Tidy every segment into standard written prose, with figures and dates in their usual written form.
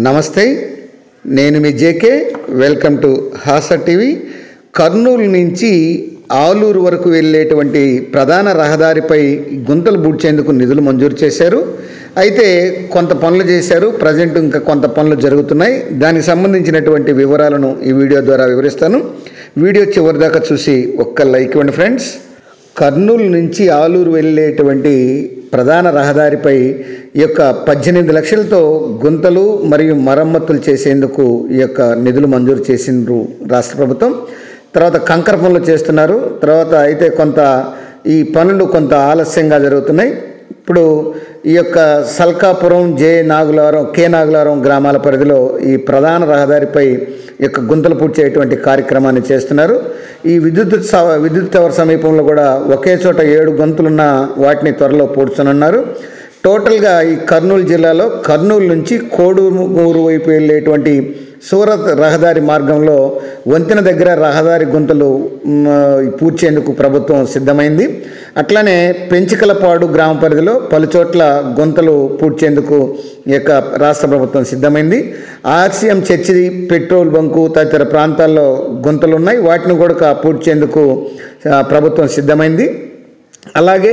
నమస్తే, నేను మీ JK. Welcome to Hasa TV. Kurnool నుంచి ఆలూరు వరకు వెళ్ళేటువంటి ప్రధాన రహదారిపై గుంతలు పూడ్చేందుకు నిధులు మంజూరు చేశారు. అయితే కొంత పనులు చేశారు, ప్రజెంట్ ఇంకా కొంత పనులు జరుగుతున్నాయి. దానికి సంబంధించినటువంటి వివరాలను ఈ వీడియో ద్వారా వివరిస్తాను. వీడియో చివరి దాకా చూసి ఒక్క లైక్ ఇవ్వండి ఫ్రెండ్స్. కర్నూలు నుంచి ఆలూరు వెళ్ళేటువంటి ప్రధాన రహదారిపై ఈ యొక్క 18 లక్షలతో గుంతలు మరియు మరమ్మతులు చేసేందుకు ఈ యొక్క నిధులు మంజూరు చేసిండ్రు రాష్ట్ర ప్రభుత్వం. తర్వాత కంకర పనులు చేస్తున్నారు. తర్వాత అయితే ఈ పనులు కొంత ఆలస్యంగా జరుగుతున్నాయి. ఇప్పుడు ఈ యొక్క సల్కాపురం, కే నాగులారం గ్రామాల పరిధిలో ఈ ప్రధాన రహదారిపై ఈ యొక్క గుంతలు పూడ్చేటువంటి కార్యక్రమాన్ని చేస్తున్నారు. ఈ విద్యుత్ టవర్ సమీపంలో కూడా ఒకే చోట 7 గుంతలున్న వాటిని త్వరలో పూడ్చనున్నారు. టోటల్గా ఈ కర్నూలు జిల్లాలో కర్నూలు నుంచి కోడూరు వైపు వెళ్ళేటువంటి సూరత్ రహదారి మార్గంలో వంతెన దగ్గర రహదారి గుంతలు పూడ్చేందుకు ప్రభుత్వం సిద్ధమైంది. అట్లనే పెంచికలపాడు గ్రామ పరిధిలో పలుచోట్ల గుంతలు పూడ్చేందుకు ఈ యొక్క రాష్ట్ర ప్రభుత్వం సిద్ధమైంది. ఆర్సీఎం చర్చి, పెట్రోల్ బంకు తదితర ప్రాంతాల్లో గుంతలు ఉన్నాయి. వాటిని కూడా పూడ్చేందుకు ప్రభుత్వం సిద్ధమైంది. అలాగే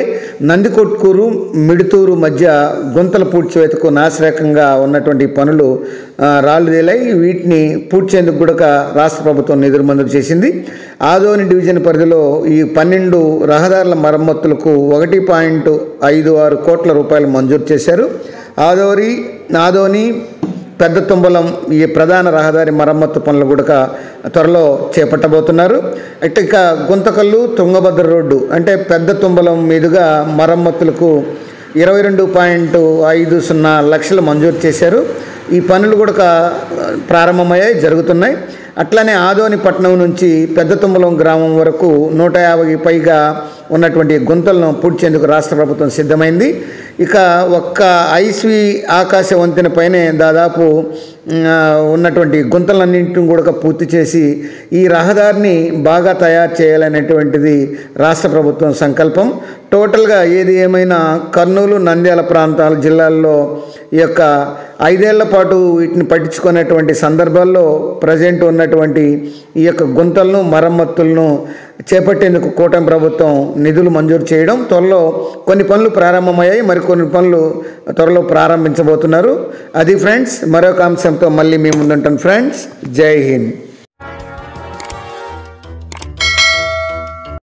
నందికొట్కూరు, మిడుతూరు మధ్య గుంతల పూడ్చివేతకు నాసిరకంగా ఉన్నటువంటి పనులు రాళ్ళుదేలాయి. వీటిని పూడ్చేందుకు కూడా రాష్ట్ర ప్రభుత్వం నిధులు మంజూరు చేసింది. ఆదోని డివిజన్ పరిధిలో ఈ 12 రహదారుల మరమ్మతులకు 1.56 కోట్ల రూపాయలు మంజూరు చేశారు. ఆదోని పెద్ద తుంబలం ఈ ప్రధాన రహదారి మరమ్మత్తు పనులు కూడా త్వరలో చేపట్టబోతున్నారు. ఇక గుంతకల్లు, తుంగభద్ర రోడ్డు అంటే పెద్ద తుంబలం మీదుగా మరమ్మతులకు 22.50 లక్షలు మంజూరు చేశారు. ఈ పనులు కూడా ప్రారంభమయ్యాయి, జరుగుతున్నాయి. అట్లనే ఆదోని పట్టణం నుంచి పెద్ద తుంబలం గ్రామం వరకు 150 పైగా ఉన్నటువంటి గుంతలను పూడ్చేందుకు రాష్ట్ర ప్రభుత్వం సిద్ధమైంది. ఇక ఒక్క ఐస్వి ఆకాశ వంతెన పైనే దాదాపు ఉన్నటువంటి గుంతలన్నింటిని కూడా పూర్తి చేసి ఈ రహదారిని బాగా తయారు చేయాలనేటువంటిది రాష్ట్ర ప్రభుత్వం సంకల్పం. టోటల్గా ఏది ఏమైనా కర్నూలు, నంద్యాల ప్రాంతాల జిల్లాల్లో ఈ యొక్క 5 ఏళ్ల పాటు వీటిని పట్టించుకునేటువంటి సందర్భాల్లో ప్రజెంట్ ఉన్నటువంటి ఈ యొక్క గుంతలను, మరమ్మతులను చేపట్టేందుకు కూటమి ప్రభుత్వం నిధులు మంజూరు చేయడం, త్వరలో కొన్ని పనులు ప్రారంభమయ్యాయి, మరికొన్ని పనులు త్వరలో ప్రారంభించబోతున్నారు. అది ఫ్రెండ్స్, మరొక అంశంతో మళ్ళీ మీ ముందుంటాను ఫ్రెండ్స్. జై హింద్.